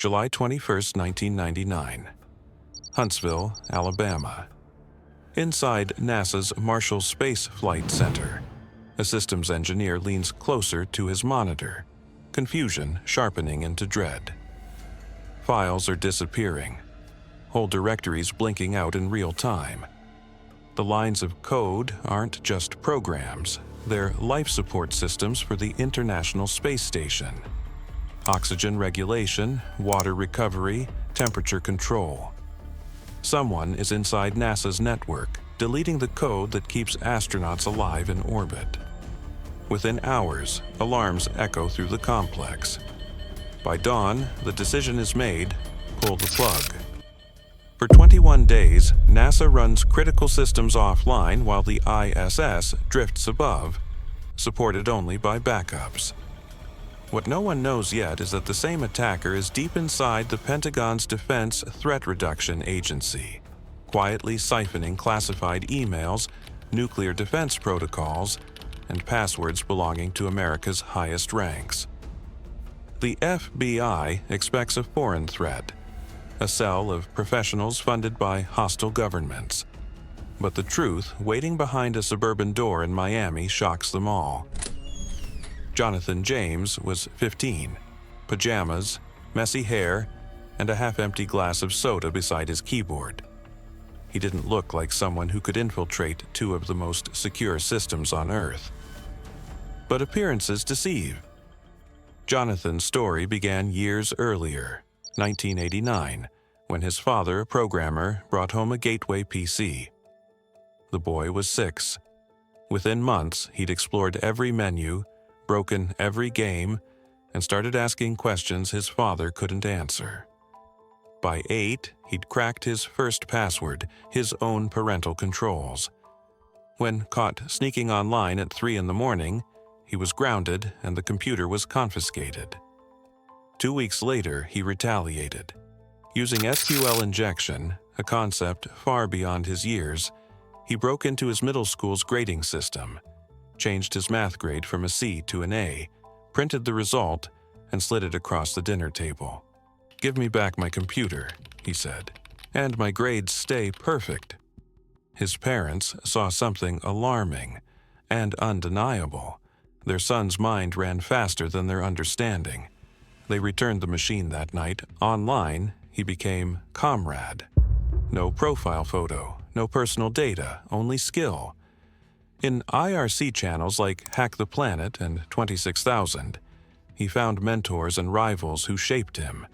July 21, 1999. Huntsville, Alabama. Inside NASA's Marshall Space Flight Center, a systems engineer leans closer to his monitor, confusion sharpening into dread. Files are disappearing, whole directories blinking out in real time. The lines of code aren't just programs, they're life support systems for the International Space Station. Oxygen regulation, water recovery, temperature control. Someone is inside NASA's network, deleting the code that keeps astronauts alive in orbit. Within hours, alarms echo through the complex. By dawn, the decision is made: pull the plug. For 21 days, NASA runs critical systems offline while the ISS drifts above, supported only by backups. What no one knows yet is that the same attacker is deep inside the Pentagon's Defense Threat Reduction Agency, quietly siphoning classified emails, nuclear defense protocols, and passwords belonging to America's highest ranks. The FBI expects a foreign threat, a cell of professionals funded by hostile governments. But the truth waiting behind a suburban door in Miami shocks them all. Jonathan James was 15, pajamas, messy hair, and a half-empty glass of soda beside his keyboard. He didn't look like someone who could infiltrate two of the most secure systems on Earth. But appearances deceive. Jonathan's story began years earlier, 1989, when his father, a programmer, brought home a Gateway PC. The boy was 6. Within months, he'd explored every menu, broken every game, and started asking questions his father couldn't answer. By 8, he'd cracked his first password, his own parental controls. When caught sneaking online at 3 in the morning, he was grounded and the computer was confiscated. 2 weeks later, he retaliated. Using SQL injection, a concept far beyond his years, he broke into his middle school's grading system, changed his math grade from a C to an A, printed the result, and slid it across the dinner table. "Give me back my computer," he said, "and my grades stay perfect." His parents saw something alarming and undeniable. Their son's mind ran faster than their understanding. They returned the machine that night. Online, he became Comrade. No profile photo, no personal data, only skill. In IRC channels like Hack the Planet and 26,000, he found mentors and rivals who shaped him.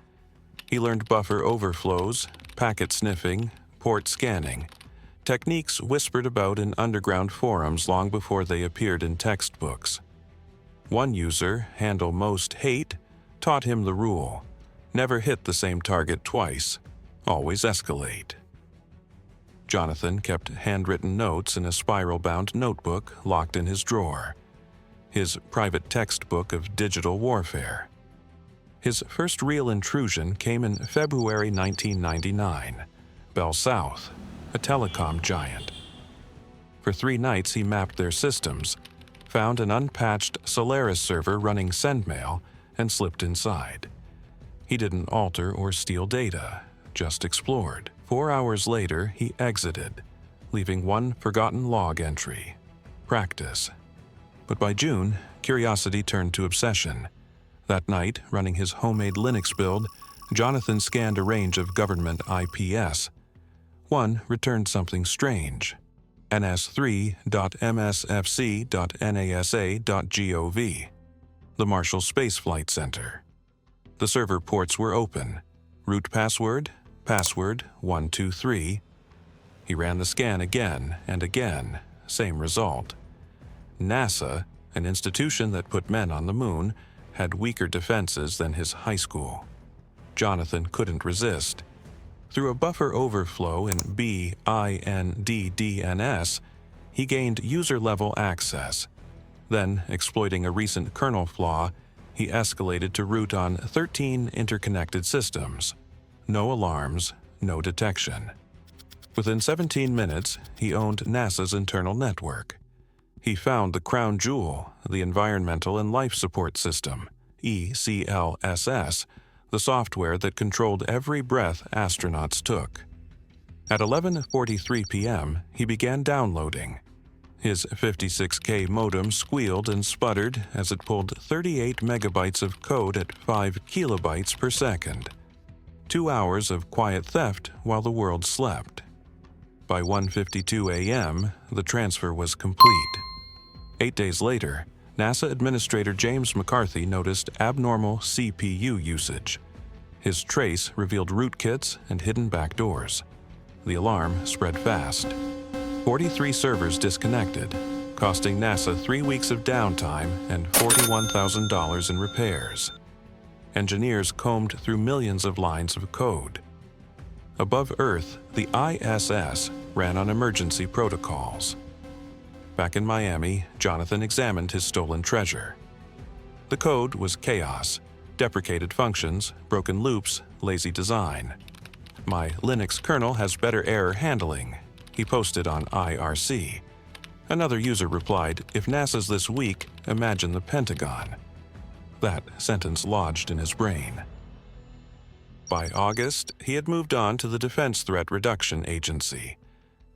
He learned buffer overflows, packet sniffing, port scanning, techniques whispered about in underground forums long before they appeared in textbooks. One user, Handle Most Hate, taught him the rule: never hit the same target twice, always escalate. Jonathan kept handwritten notes in a spiral-bound notebook locked in his drawer, his private textbook of digital warfare. His first real intrusion came in February 1999, Bell South, a telecom giant. For 3 nights he mapped their systems, found an unpatched Solaris server running SendMail, and slipped inside. He didn't alter or steal data, just explored. 4 hours later, he exited, leaving one forgotten log entry: practice. But by June, curiosity turned to obsession. That night, running his homemade Linux build, Jonathan scanned a range of government IPS. One returned something strange: ns3.msfc.nasa.gov, the Marshall Space Flight Center. The server ports were open. Root password 123. He ran the scan again and again, same result. NASA, an institution that put men on the moon, had weaker defenses than his high school. Jonathan couldn't resist. Through a buffer overflow in BINDDNS, he gained user-level access. Then, exploiting a recent kernel flaw, he escalated to root on 13 interconnected systems. No alarms, no detection. Within 17 minutes, he owned NASA's internal network. He found the crown jewel, the Environmental and Life Support System, ECLSS, the software that controlled every breath astronauts took. At 11:43 p.m., he began downloading. His 56K modem squealed and sputtered as it pulled 38 megabytes of code at 5 kilobytes per second. 2 hours of quiet theft while the world slept. By 1:52 a.m., the transfer was complete. 8 days later, NASA Administrator James McCarthy noticed abnormal CPU usage. His trace revealed rootkits and hidden backdoors. The alarm spread fast. 43 servers disconnected, costing NASA 3 weeks of downtime and $41,000 in repairs. Engineers combed through millions of lines of code. Above Earth, the ISS ran on emergency protocols. Back in Miami, Jonathan examined his stolen treasure. The code was chaos, deprecated functions, broken loops, lazy design. "My Linux kernel has better error handling," he posted on IRC. Another user replied, "If NASA's this weak, imagine the Pentagon." That sentence lodged in his brain. By August, he had moved on to the Defense Threat Reduction Agency.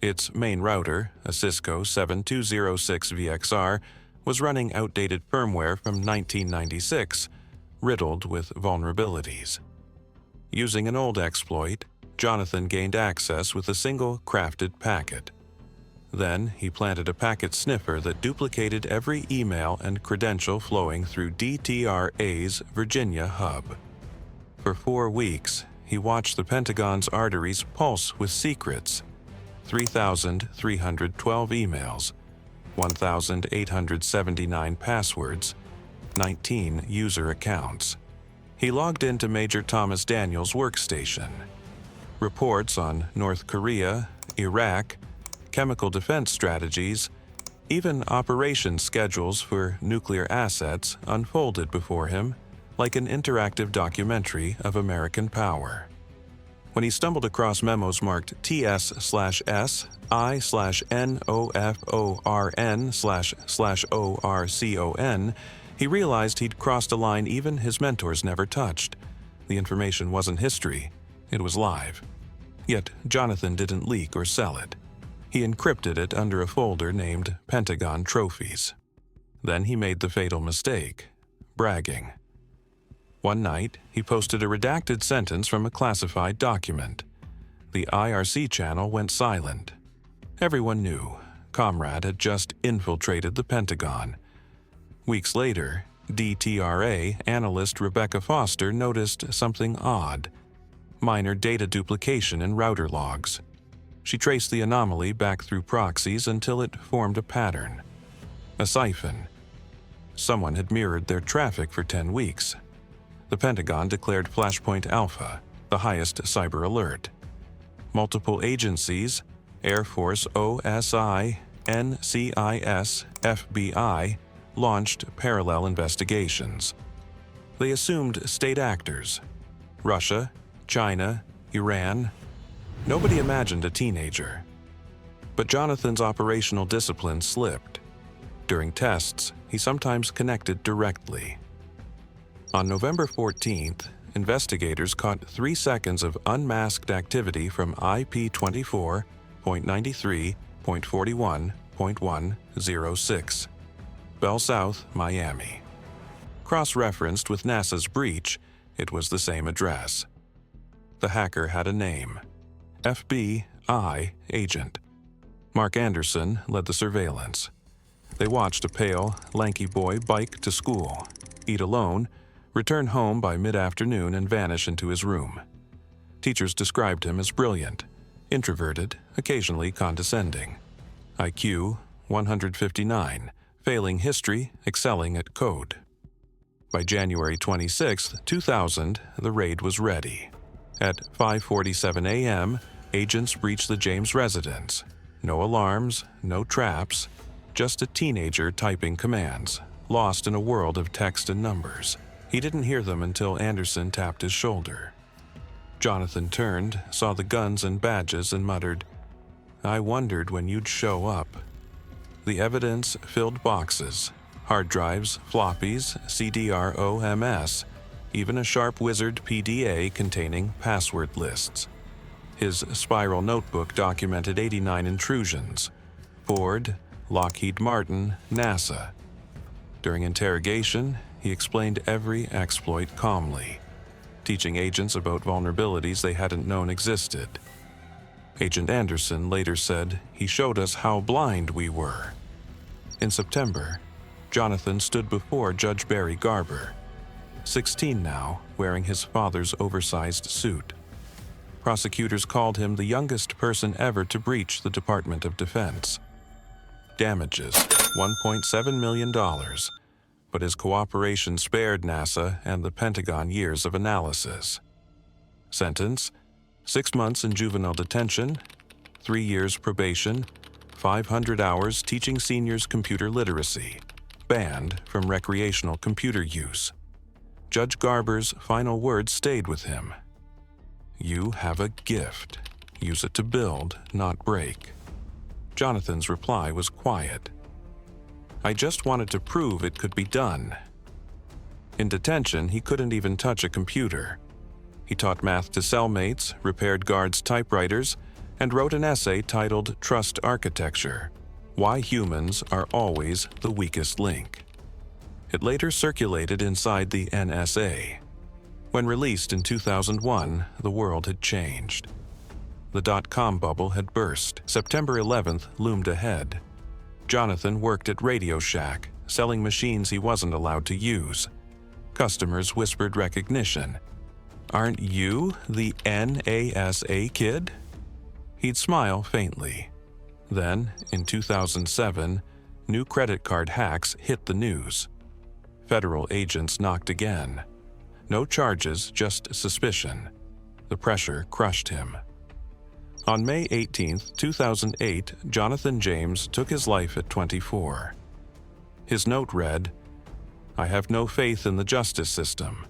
Its main router, a Cisco 7206VXR, was running outdated firmware from 1996, riddled with vulnerabilities. Using an old exploit, Jonathan gained access with a single crafted packet. Then he planted a packet sniffer that duplicated every email and credential flowing through DTRA's Virginia hub. For 4 weeks, he watched the Pentagon's arteries pulse with secrets. 3,312 emails, 1,879 passwords, 19 user accounts. He logged into Major Thomas Daniels' workstation. Reports on North Korea, Iraq, chemical defense strategies, even operation schedules for nuclear assets unfolded before him like an interactive documentary of American power. When he stumbled across memos marked TS/S, I/NOFORN//ORCON, he realized he'd crossed a line even his mentors never touched. The information wasn't history, it was live. Yet Jonathan didn't leak or sell it. He encrypted it under a folder named Pentagon Trophies. Then he made the fatal mistake, bragging. One night, he posted a redacted sentence from a classified document. The IRC channel went silent. Everyone knew Comrade had just infiltrated the Pentagon. Weeks later, DTRA analyst Rebecca Foster noticed something odd: minor data duplication in router logs. She traced the anomaly back through proxies until it formed a pattern. A siphon. Someone had mirrored their traffic for 10 weeks. The Pentagon declared Flashpoint Alpha, the highest cyber alert. Multiple agencies, Air Force OSI, NCIS, FBI, launched parallel investigations. They assumed state actors: Russia, China, Iran. Nobody imagined a teenager. But Jonathan's operational discipline slipped. During tests, he sometimes connected directly. On November 14th, investigators caught 3 seconds of unmasked activity from IP24.93.41.106, Bell South, Miami. Cross-referenced with NASA's breach, it was the same address. The hacker had a name: FBI agent. Mark Anderson led the surveillance. They watched a pale, lanky boy bike to school, eat alone, return home by mid-afternoon and vanish into his room. Teachers described him as brilliant, introverted, occasionally condescending. IQ 159, failing history, excelling at code. By January 26, 2000, the raid was ready. At 5:47 a.m., agents breached the James residence. No alarms, no traps, just a teenager typing commands, lost in a world of text and numbers. He didn't hear them until Anderson tapped his shoulder. Jonathan turned, saw the guns and badges, and muttered, "I wondered when you'd show up." The evidence filled boxes: hard drives, floppies, CDROMS, even a sharp wizard PDA containing password lists. His spiral notebook documented 89 intrusions. Ford, Lockheed Martin, NASA. During interrogation, he explained every exploit calmly, teaching agents about vulnerabilities they hadn't known existed. Agent Anderson later said, "He showed us how blind we were." In September, Jonathan stood before Judge Barry Garber, 16 now, wearing his father's oversized suit. Prosecutors called him the youngest person ever to breach the Department of Defense. Damages, $1.7 million, but his cooperation spared NASA and the Pentagon years of analysis. Sentence, 6 months in juvenile detention, 3 years probation, 500 hours teaching seniors computer literacy, banned from recreational computer use. Judge Garber's final words stayed with him. "You have a gift. Use it to build, not break." Jonathan's reply was quiet. "I just wanted to prove it could be done." In detention, he couldn't even touch a computer. He taught math to cellmates, repaired guards' typewriters, and wrote an essay titled Trust Architecture: Why Humans Are Always the Weakest Link. It later circulated inside the NSA. When released in 2001, the world had changed. The dot-com bubble had burst. September 11th loomed ahead. Jonathan worked at Radio Shack, selling machines he wasn't allowed to use. Customers whispered recognition. "Aren't you the NASA kid?" He'd smile faintly. Then, in 2007, new credit card hacks hit the news. Federal agents knocked again. No charges, just suspicion. The pressure crushed him. On May 18, 2008, Jonathan James took his life at 24. His note read, "I have no faith in the justice system.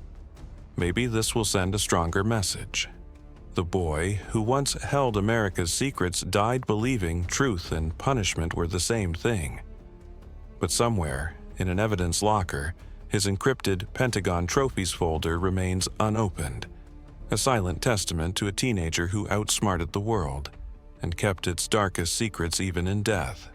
Maybe this will send a stronger message." The boy, who once held America's secrets, died believing truth and punishment were the same thing. But somewhere, in an evidence locker, his encrypted Pentagon trophies folder remains unopened, a silent testament to a teenager who outsmarted the world and kept its darkest secrets even in death.